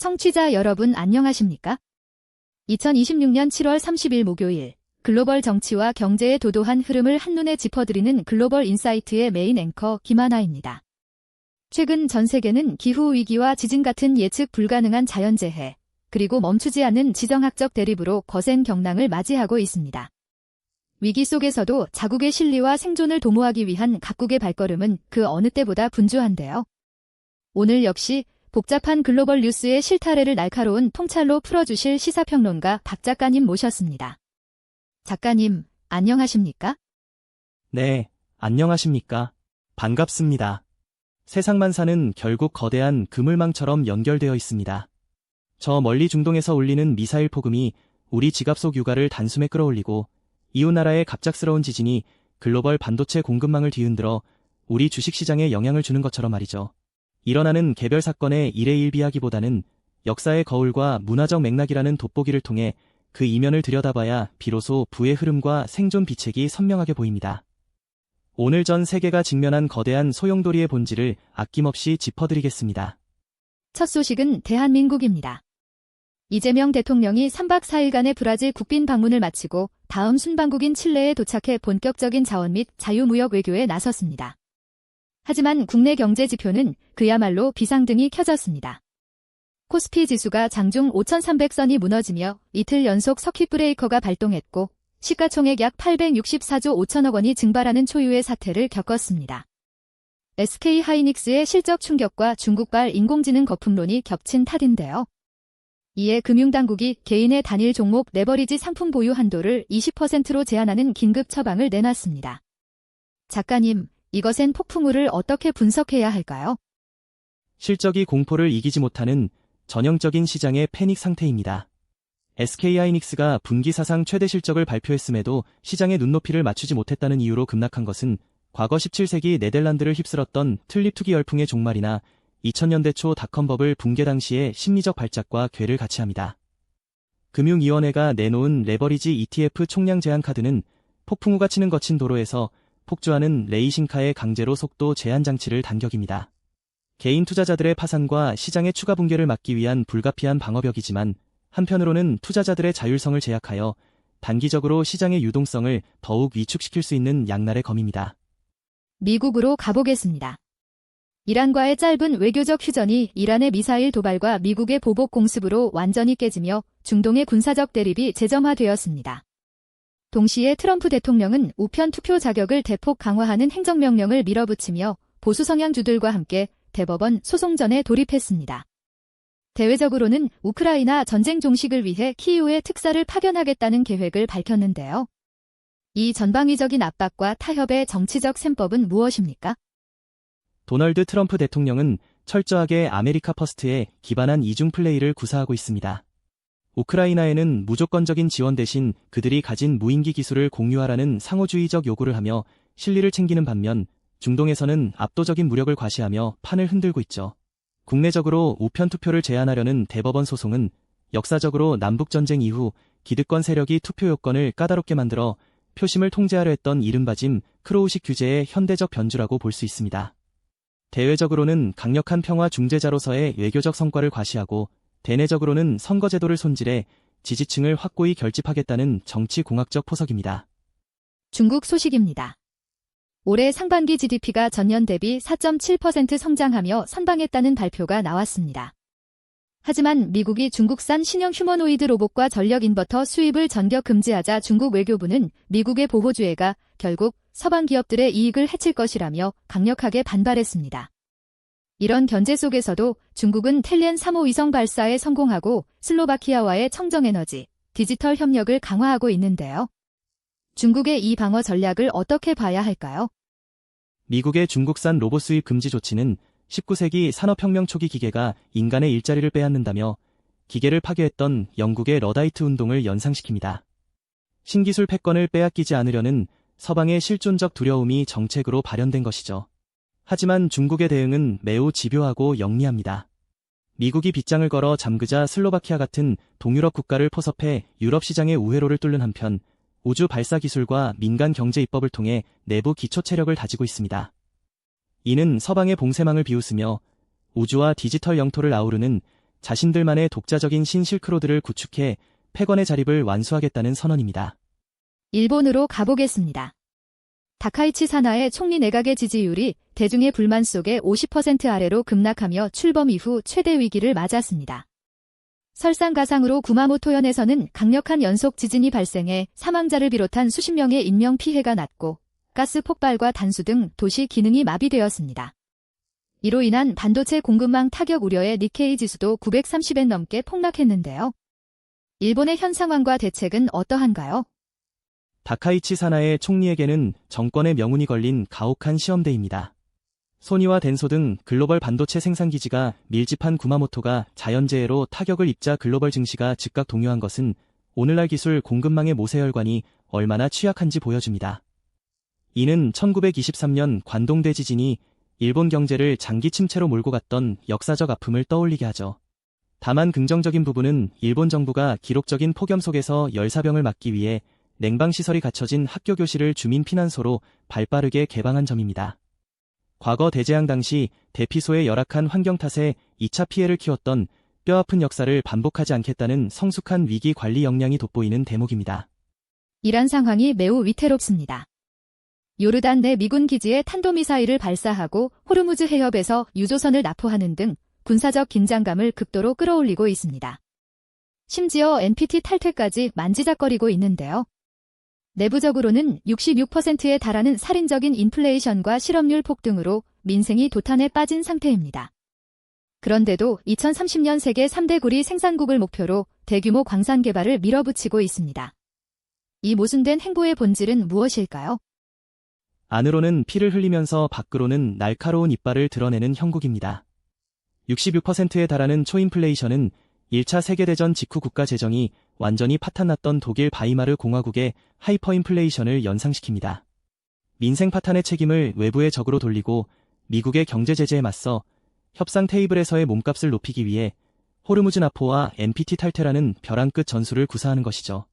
청취자 여러분 안녕하십니까? 2026년 7월 30일 목요일 글로벌 정치와 경제의 도도한 흐름을 한눈에 짚어드리는 글로벌 인사이트의 메인 앵커 김하나입니다. 최근 전 세계는 기후위기와 지진 같은 예측 불가능한 자연재해, 그리고 멈추지 않는 지정학적 대립으로 거센 경랑을 맞이하고 있습니다. 위기 속에서도 자국의 실리와 생존을 도모하기 위한 각국의 발걸음은 그 어느 때보다 분주한데요. 오늘 역시 복잡한 글로벌 뉴스의 실타래를 날카로운 통찰로 풀어주실 시사평론가 박 작가님 모셨습니다. 작가님, 안녕하십니까? 네, 안녕하십니까? 반갑습니다. 세상만 사는 결국 거대한 그물망처럼 연결되어 있습니다. 저 멀리 중동에서 울리는 미사일 폭음이 우리 지갑 속 유가를 단숨에 끌어올리고 이웃나라의 갑작스러운 지진이 글로벌 반도체 공급망을 뒤흔들어 우리 주식시장에 영향을 주는 것처럼 말이죠. 일어나는 개별 사건의 일희일비하기보다는 역사의 거울과 문화적 맥락이라는 돋보기를 통해 그 이면을 들여다봐야 비로소 부의 흐름과 생존 비책이 선명하게 보입니다. 오늘 전 세계가 직면한 거대한 소용돌이의 본질을 아낌없이 짚어드리겠습니다. 첫 소식은 대한민국입니다. 이재명 대통령이 3박 4일간의 브라질 국빈 방문을 마치고 다음 순방국인 칠레에 도착해 본격적인 자원 및 자유무역 외교에 나섰습니다. 하지만 국내 경제 지표는 그야말로 비상등이 켜졌습니다. 코스피 지수가 장중 5,300선이 무너지며 이틀 연속 서킷 브레이커가 발동했고 시가총액 약 864조 5천억 원이 증발하는 초유의 사태를 겪었습니다. SK하이닉스의 실적 충격과 중국발 인공지능 거품론이 겹친 탓인데요. 이에 금융당국이 개인의 단일 종목 레버리지 상품 보유 한도를 20%로 제한하는 긴급 처방을 내놨습니다. 작가님, 이것엔 폭풍우를 어떻게 분석해야 할까요? 실적이 공포를 이기지 못하는 전형적인 시장의 패닉 상태입니다. SK하이닉스가 분기 사상 최대 실적을 발표했음에도 시장의 눈높이를 맞추지 못했다는 이유로 급락한 것은 과거 17세기 네덜란드를 휩쓸었던 튤립 투기 열풍의 종말이나 2000년대 초 닷컴 버블 붕괴 당시의 심리적 발작과 궤를 같이 합니다. 금융위원회가 내놓은 레버리지 ETF 총량 제한 카드는 폭풍우가 치는 거친 도로에서 폭주하는 레이싱카의 강제로 속도 제한 장치를 단격입니다. 개인 투자자들의 파산과 시장의 추가 붕괴를 막기 위한 불가피한 방어벽이지만 한편으로는 투자자들의 자율성을 제약하여 단기적으로 시장의 유동성을 더욱 위축시킬 수 있는 양날의 검입니다. 미국으로 가보겠습니다. 이란과의 짧은 외교적 휴전이 이란의 미사일 도발과 미국의 보복 공습으로 완전히 깨지며 중동의 군사적 대립이 재점화되었습니다. 동시에 트럼프 대통령은 우편 투표 자격을 대폭 강화하는 행정명령을 밀어붙이며 보수 성향주들과 함께 대법원 소송전에 돌입했습니다. 대외적으로는 우크라이나 전쟁 종식을 위해 키이우에 특사를 파견하겠다는 계획을 밝혔는데요. 이 전방위적인 압박과 타협의 정치적 셈법은 무엇입니까? 도널드 트럼프 대통령은 철저하게 아메리카 퍼스트에 기반한 이중 플레이를 구사하고 있습니다. 우크라이나에는 무조건적인 지원 대신 그들이 가진 무인기 기술을 공유하라는 상호주의적 요구를 하며 실리를 챙기는 반면 중동에서는 압도적인 무력을 과시하며 판을 흔들고 있죠. 국내적으로 우편 투표를 제한하려는 대법원 소송은 역사적으로 남북전쟁 이후 기득권 세력이 투표 요건을 까다롭게 만들어 표심을 통제하려 했던 이른바 짐 크로우식 규제의 현대적 변주라고 볼 수 있습니다. 대외적으로는 강력한 평화 중재자로서의 외교적 성과를 과시하고 대내적으로는 선거제도를 손질해 지지층을 확고히 결집하겠다는 정치공학적 포석입니다. 중국 소식입니다. 올해 상반기 GDP가 전년 대비 4.7% 성장하며 선방했다는 발표가 나왔습니다. 하지만 미국이 중국산 신형 휴머노이드 로봇과 전력 인버터 수입을 전격 금지하자 중국 외교부는 미국의 보호주의가 결국 서방 기업들의 이익을 해칠 것이라며 강력하게 반발했습니다. 이런 견제 속에서도 중국은 텔리엔 3호 위성 발사에 성공하고 슬로바키아와의 청정에너지, 디지털 협력을 강화하고 있는데요. 중국의 이 방어 전략을 어떻게 봐야 할까요? 미국의 중국산 로봇 수입 금지 조치는 19세기 산업혁명 초기 기계가 인간의 일자리를 빼앗는다며 기계를 파괴했던 영국의 러다이트 운동을 연상시킵니다. 신기술 패권을 빼앗기지 않으려는 서방의 실존적 두려움이 정책으로 발현된 것이죠. 하지만 중국의 대응은 매우 집요하고 영리합니다. 미국이 빗장을 걸어 잠그자 슬로바키아 같은 동유럽 국가를 포섭해 유럽 시장의 우회로를 뚫는 한편 우주 발사 기술과 민간 경제 입법을 통해 내부 기초 체력을 다지고 있습니다. 이는 서방의 봉쇄망을 비웃으며 우주와 디지털 영토를 아우르는 자신들만의 독자적인 신실크로드를 구축해 패권의 자립을 완수하겠다는 선언입니다. 일본으로 가보겠습니다. 다카이치 사나의 총리 내각의 지지율이 대중의 불만 속에 50% 아래로 급락하며 출범 이후 최대 위기를 맞았습니다. 설상가상으로 구마모토현에서는 강력한 연속 지진이 발생해 사망자를 비롯한 수십 명의 인명 피해가 났고 가스 폭발과 단수 등 도시 기능이 마비되었습니다. 이로 인한 반도체 공급망 타격 우려에 니케이 지수도 930엔 넘게 폭락했는데요. 일본의 현 상황과 대책은 어떠한가요? 다카이치 사나의 총리에게는 정권의 명운이 걸린 가혹한 시험대입니다. 소니와 덴소 등 글로벌 반도체 생산기지가 밀집한 구마모토가 자연재해로 타격을 입자 글로벌 증시가 즉각 동요한 것은 오늘날 기술 공급망의 모세혈관이 얼마나 취약한지 보여줍니다. 이는 1923년 관동대 지진이 일본 경제를 장기 침체로 몰고 갔던 역사적 아픔을 떠올리게 하죠. 다만 긍정적인 부분은 일본 정부가 기록적인 폭염 속에서 열사병을 막기 위해 냉방시설이 갖춰진 학교 교실을 주민 피난소로 발빠르게 개방한 점입니다. 과거 대재앙 당시 대피소의 열악한 환경 탓에 2차 피해를 키웠던 뼈아픈 역사를 반복하지 않겠다는 성숙한 위기 관리 역량이 돋보이는 대목입니다. 이란 상황이 매우 위태롭습니다. 요르단 내 미군 기지에 탄도미사일을 발사하고 호르무즈 해협에서 유조선을 납포하는 등 군사적 긴장감을 극도로 끌어올리고 있습니다. 심지어 NPT 탈퇴까지 만지작거리고 있는데요. 내부적으로는 66%에 달하는 살인적인 인플레이션과 실업률 폭등으로 민생이 도탄에 빠진 상태입니다. 그런데도 2030년 세계 3대 구리 생산국을 목표로 대규모 광산 개발을 밀어붙이고 있습니다. 이 모순된 행보의 본질은 무엇일까요? 안으로는 피를 흘리면서 밖으로는 날카로운 이빨을 드러내는 형국입니다. 66%에 달하는 초인플레이션은 1차 세계대전 직후 국가 재정이 완전히 파탄났던 독일 바이마르 공화국의 하이퍼인플레이션을 연상시킵니다. 민생 파탄의 책임을 외부의 적으로 돌리고 미국의 경제 제재에 맞서 협상 테이블에서의 몸값을 높이기 위해 호르무즈 납포와 NPT 탈퇴라는 벼랑 끝 전술을 구사하는 것이죠.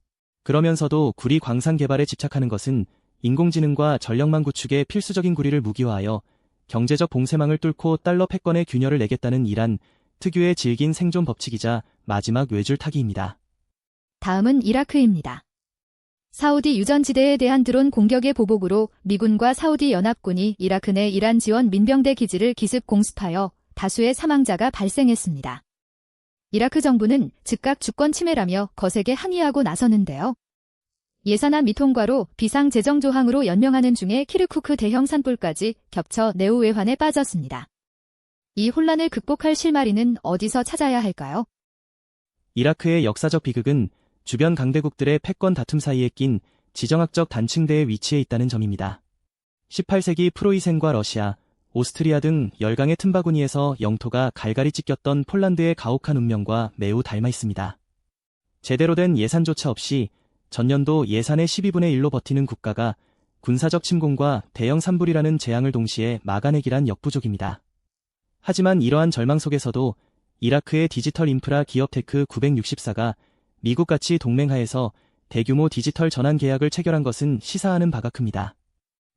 그러면서도 구리 광산 개발에 집착하는 것은 인공지능과 전력망 구축에 필수적인 구리를 무기화하여 경제적 봉쇄망을 뚫고 달러 패권의 균열을 내겠다는 이란 특유의 질긴 생존 법칙이자 마지막 외줄타기입니다. 다음은 이라크입니다. 사우디 유전지대에 대한 드론 공격의 보복으로 미군과 사우디 연합군이 이라크 내 이란 지원 민병대 기지를 기습 공습하여 다수의 사망자가 발생했습니다. 이라크 정부는 즉각 주권 침해라며 거세게 항의하고 나서는데요. 예산안 미통과로 비상재정 조항으로 연명하는 중에 키르쿠크 대형 산불까지 겹쳐 내후외환에 빠졌습니다. 이 혼란을 극복할 실마리는 어디서 찾아야 할까요? 이라크의 역사적 비극은 주변 강대국들의 패권 다툼 사이에 낀 지정학적 단층대에 위치해 있다는 점입니다. 18세기 프로이센과 러시아, 오스트리아 등 열강의 틈바구니에서 영토가 갈갈이 찢겼던 폴란드의 가혹한 운명과 매우 닮아 있습니다. 제대로 된 예산조차 없이 전년도 예산의 12분의 1로 버티는 국가가 군사적 침공과 대형 산불이라는 재앙을 동시에 막아내기란 역부족입니다. 하지만 이러한 절망 속에서도 이라크의 디지털 인프라 기업 테크 964가 미국같이 동맹하에서 대규모 디지털 전환 계약을 체결한 것은 시사하는 바가 큽니다.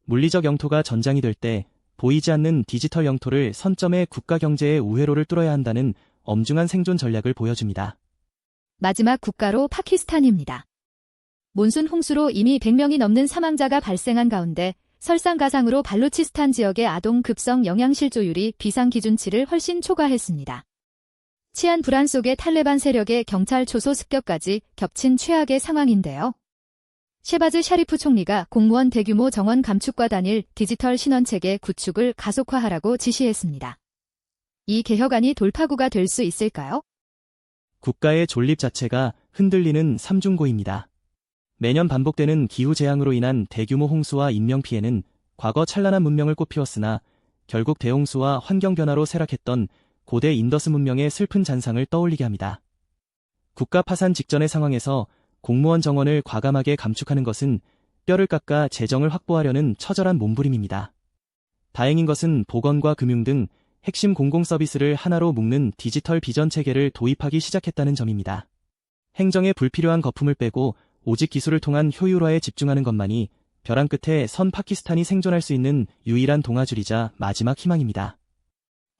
물리적 영토가 전장이 될 때 보이지 않는 디지털 영토를 선점해 국가 경제의 우회로를 뚫어야 한다는 엄중한 생존 전략을 보여줍니다. 마지막 국가로 파키스탄입니다. 몬순 홍수로 이미 100명이 넘는 사망자가 발생한 가운데 설상가상으로 발루치스탄 지역의 아동 급성 영양실조율이 비상 기준치를 훨씬 초과했습니다. 치안 불안 속에 탈레반 세력의 경찰 초소 습격까지 겹친 최악의 상황인데요. 셰바즈 샤리프 총리가 공무원 대규모 정원 감축과 단일 디지털 신원체계 구축을 가속화하라고 지시했습니다. 이 개혁안이 돌파구가 될 수 있을까요? 국가의 존립 자체가 흔들리는 삼중고입니다. 매년 반복되는 기후재앙으로 인한 대규모 홍수와 인명피해는 과거 찬란한 문명을 꽃피웠으나 결국 대홍수와 환경변화로 쇠락했던 고대 인더스 문명의 슬픈 잔상을 떠올리게 합니다. 국가 파산 직전의 상황에서 공무원 정원을 과감하게 감축하는 것은 뼈를 깎아 재정을 확보하려는 처절한 몸부림입니다. 다행인 것은 보건과 금융 등 핵심 공공서비스를 하나로 묶는 디지털 비전 체계를 도입하기 시작했다는 점입니다. 행정에 불필요한 거품을 빼고 오직 기술을 통한 효율화에 집중하는 것만이 벼랑 끝에 선 파키스탄이 생존할 수 있는 유일한 동아줄이자 마지막 희망입니다.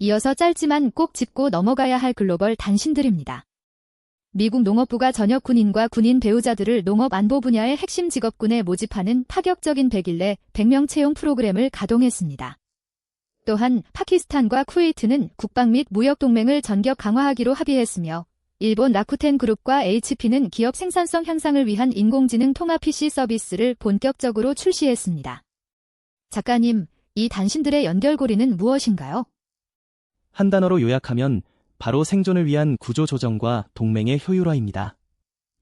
이어서 짧지만 꼭 짚고 넘어가야 할 글로벌 단신들입니다. 미국 농업부가 전역 군인과 군인 배우자들을 농업 안보 분야의 핵심 직업군에 모집하는 파격적인 100일 내 100명 채용 프로그램을 가동했습니다. 또한 파키스탄과 쿠웨이트는 국방 및 무역 동맹을 전격 강화하기로 합의했으며 일본 라쿠텐 그룹과 HP는 기업 생산성 향상을 위한 인공지능 통합 PC 서비스를 본격적으로 출시했습니다. 작가님, 이 단신들의 연결고리는 무엇인가요? 한 단어로 요약하면 바로 생존을 위한 구조 조정과 동맹의 효율화입니다.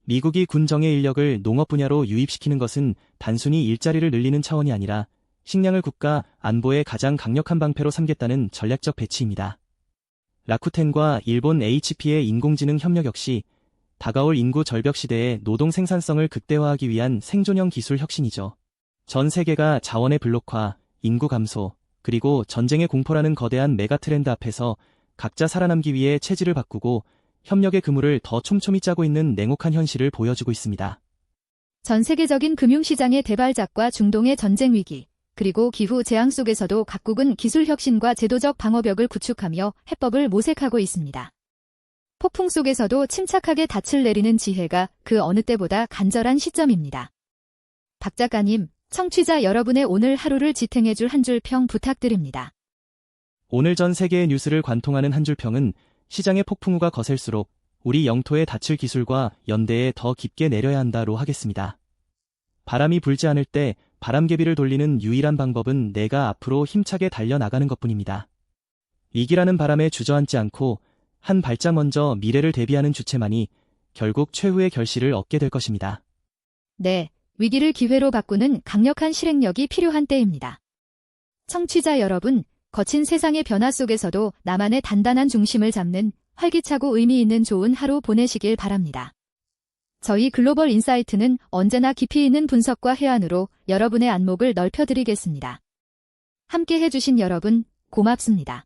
미국이 군 정예 인력을 농업 분야로 유입시키는 것은 단순히 일자리를 늘리는 차원이 아니라 식량을 국가 안보의 가장 강력한 방패로 삼겠다는 전략적 배치입니다. 라쿠텐과 일본 HP의 인공지능 협력 역시 다가올 인구 절벽 시대의 노동 생산성을 극대화하기 위한 생존형 기술 혁신이죠. 전 세계가 자원의 블록화, 인구 감소, 그리고 전쟁의 공포라는 거대한 메가 트렌드 앞에서 각자 살아남기 위해 체질을 바꾸고 협력의 그물을 더 촘촘히 짜고 있는 냉혹한 현실을 보여주고 있습니다. 전 세계적인 금융시장의 대발작과 중동의 전쟁 위기, 그리고 기후 재앙 속에서도 각국은 기술 혁신과 제도적 방어벽을 구축하며 해법을 모색하고 있습니다. 폭풍 속에서도 침착하게 닻을 내리는 지혜가 그 어느 때보다 간절한 시점입니다. 박 작가님, 청취자 여러분의 오늘 하루를 지탱해줄 한 줄 평 부탁드립니다. 오늘 전 세계의 뉴스를 관통하는 한 줄 평은 시장의 폭풍우가 거셀수록 우리 영토에 닿칠 기술과 연대에 더 깊게 내려야 한다로 하겠습니다. 바람이 불지 않을 때 바람개비를 돌리는 유일한 방법은 내가 앞으로 힘차게 달려나가는 것뿐입니다. 위기라는 바람에 주저앉지 않고 한 발짝 먼저 미래를 대비하는 주체만이 결국 최후의 결실을 얻게 될 것입니다. 네, 위기를 기회로 바꾸는 강력한 실행력이 필요한 때입니다. 청취자 여러분, 거친 세상의 변화 속에서도 나만의 단단한 중심을 잡는 활기차고 의미 있는 좋은 하루 보내시길 바랍니다. 저희 글로벌 인사이트는 언제나 깊이 있는 분석과 해안으로 여러분의 안목을 넓혀드리겠습니다. 함께 해주신 여러분, 고맙습니다.